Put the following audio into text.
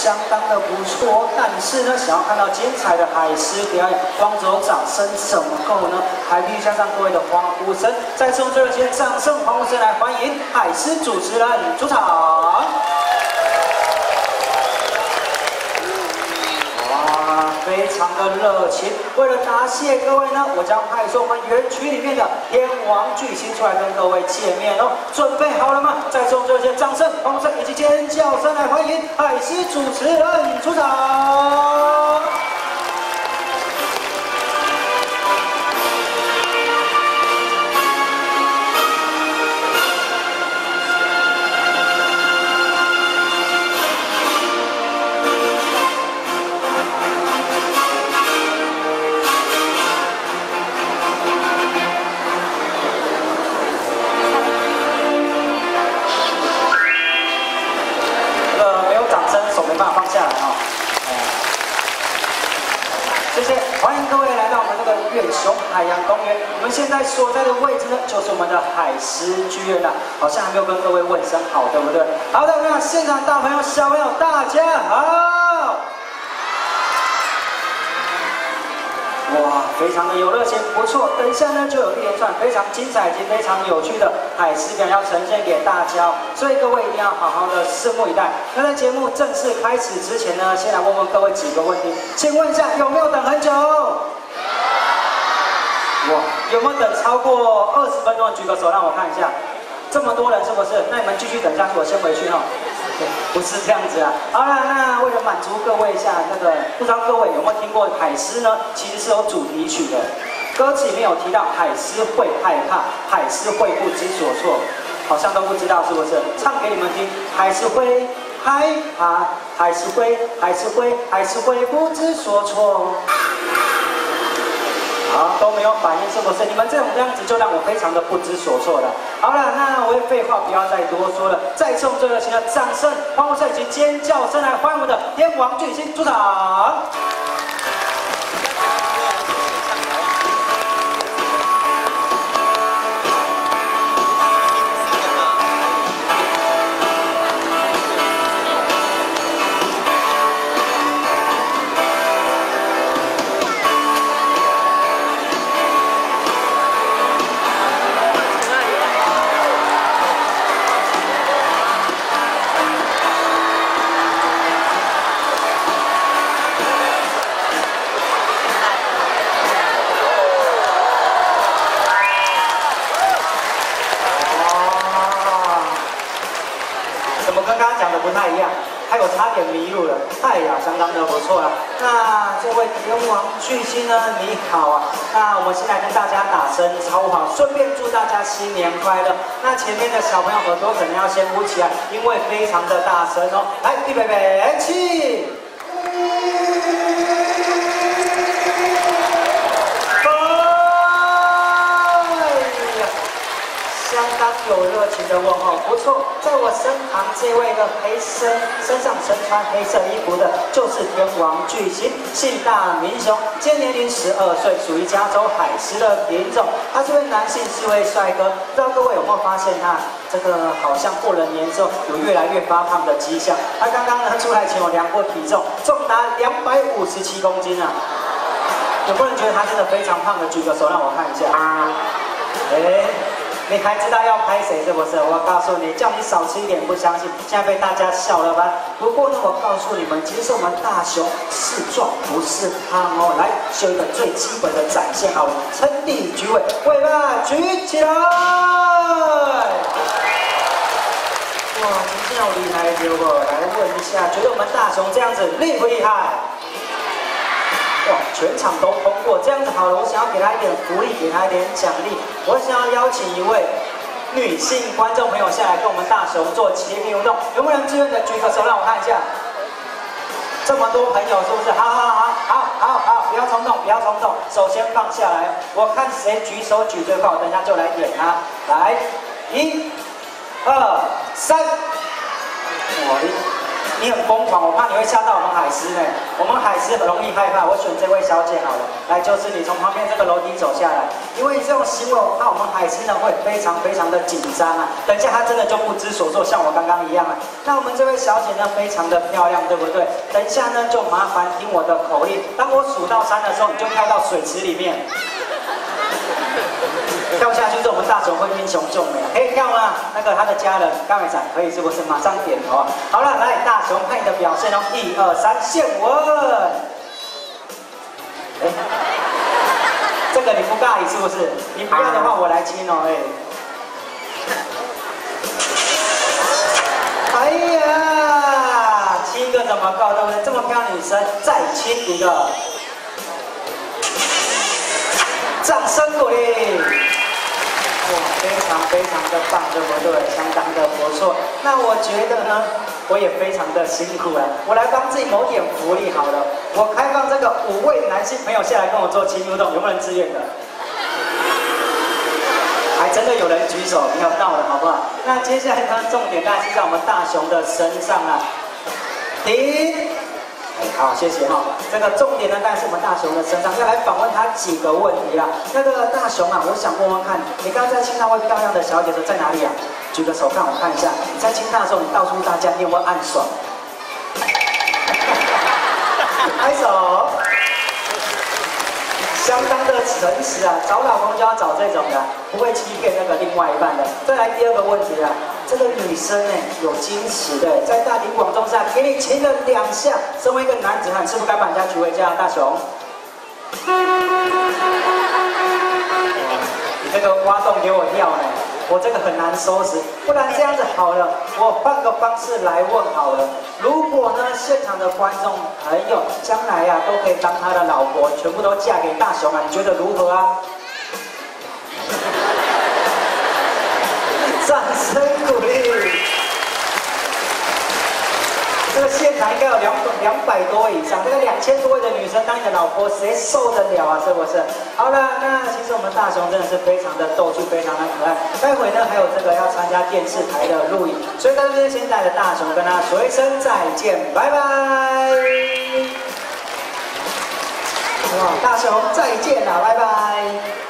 相当的不错。但是呢，想要看到精彩的海狮表演，光走掌声怎么够呢？还必须加上各位的欢呼声。再次用最热情的掌声、欢呼声来欢迎海狮主持人出场。 非常的热情，为了答谢各位呢，我将派出我们园区里面的天王巨星出来跟各位见面哦。准备好了吗？再用这些掌声、欢呼声以及尖叫声来欢迎海狮主持人出场。 谢谢，欢迎各位来到我们这个远雄海洋公园。我们现在所在的位置呢，就是我们的海狮剧院了。好像还没有跟各位问声好，对不对？好的，那现场大朋友、小朋友，大家好！哇，非常的有热情，不错。等一下呢，就有一连串非常精彩以及非常有趣的海狮表演要呈现给大家，所以各位一定要好好的拭目以待。那在节目正式开始之前呢，先来问问各位几个问题。请问一下，有没有等很久？哇，有没有等超过20分钟的举个手让我看一下。这么多人是不是？那你们继续等下去，我先回去哈。 不是这样子啊！好了，那为了满足各位一下，不知道各位有没有听过海狮呢？其实是有主题曲的，歌词里面有提到海狮会害怕，海狮会不知所措，好像都不知道是不是？唱给你们听，海狮会害怕，海狮会不知所措。 好，都没有反应，是不是？你们这样子就让我非常的不知所措了。好了，那我也废话不要再多说了，再次用最热情的掌声、欢呼声以及尖叫声来欢迎我们的天王巨星出场。 不太一样，还有差点迷路了，哎呀，相当的不错了。那这位天王巨星呢，你好啊！那我们先来跟大家打声招呼好，顺便祝大家新年快乐。那前面的小朋友耳朵可能要先捂起来，因为非常的大声哦。来，预备备，起！ 相当有热情的问候，不错。在我身旁这位的身上身穿黑色衣服的，就是天王巨星，姓大名雄，今年龄12岁，属于加州海狮的品种。他这位男性是位帅哥，不知道各位有没有发现他这个好像过了年之后有越来越发胖的迹象。他刚刚呢出来前有量过体重，重达257公斤啊！有没有人觉得他真的非常胖的？举个手让我看一下。你还知道要拍谁是不是？我告诉你，叫你少吃一点，不相信，现在被大家笑了吧？不过呢，我告诉你们，其实我们大雄是壮不是胖哦。来，秀一个最基本的展现好了，撑地举尾，尾巴举起来。哇，真正有厉害对不？来问一下，觉得我们大雄这样子厉不厉害？ 哇，全场都通过，这样子好了。我想要给他一点福利，给他一点奖励。我想要邀请一位女性观众朋友下来跟我们大雄做亲密互动，有没有人自愿的举个手让我看一下？这么多朋友是不是？好，不要冲动，不要冲动，手先放下来。我看谁举手举最快，我等一下就来点他。来，1、2、3，我的。你很疯狂，我怕你会吓到我们海狮呢。我们海狮很容易害怕，我选这位小姐好了。来，就是你从旁边这个楼梯走下来，因为你这种行为，我怕我们海狮呢会非常的紧张啊。等一下她真的就不知所措，像我刚刚一样啊。那我们这位小姐呢非常的漂亮，对不对？等一下呢就麻烦听我的口令，当我数到3的时候，你就跳到水池里面。跳下去是我们大雄会英雄救美，可以跳吗？那个他的家人刚才可以是不是？马上点头啊！好了，来大雄看你的表现哦，1、2、3，现问。这个你不尬意是不是？你不要的话我来亲哦，哎呀，亲个怎么够，对不对？这么漂亮女生，再亲一个。掌声鼓励！哇，非常的棒，对不对？相当的不错。那我觉得呢，我也非常的辛苦了。我来帮自己谋点福利好了。我开放这个5位男性朋友下来跟我做亲互动，有没有人自愿的？还真的有人举手，你要到了，好不好？那接下来呢，重点大概是在我们大雄的身上啊。停。好，谢谢哈。这个重点呢，当然是我们大雄的身上，要来访问他几个问题啦。那个大雄啊，我想问问看，你刚刚在亲那位漂亮的小姐的时候在哪里啊？举个手让我看一下。你在亲她的时候，你告诉大家，你有没有按爽？拍手。相当的诚实啊，找老公就要找这种的，不会欺骗那个另外一半的。再来第2个问题啊，这个女生呢有矜持的，在大庭广众下给你亲了2下，身为一个男子汉，是不是该把人家娶回家？大雄，你这个挖洞给我跳呢，我这个很难收拾。不然这样子好了，我换个方式来问好了。如果呢，现场的观众朋友将来啊，都可以当他的老婆，全部都嫁给大雄啊，你觉得如何啊？掌声鼓励！这个现场应该有200多以上，这个2000多位的女生当你的老婆，谁受得了啊？是不是？好了，那其实我们大雄真的是非常的逗趣，非常的可爱。待会呢还有这个要参加电视台的录影，所以在这边先带着大雄跟他说一声再见，拜拜。哇，大雄再见了，拜拜。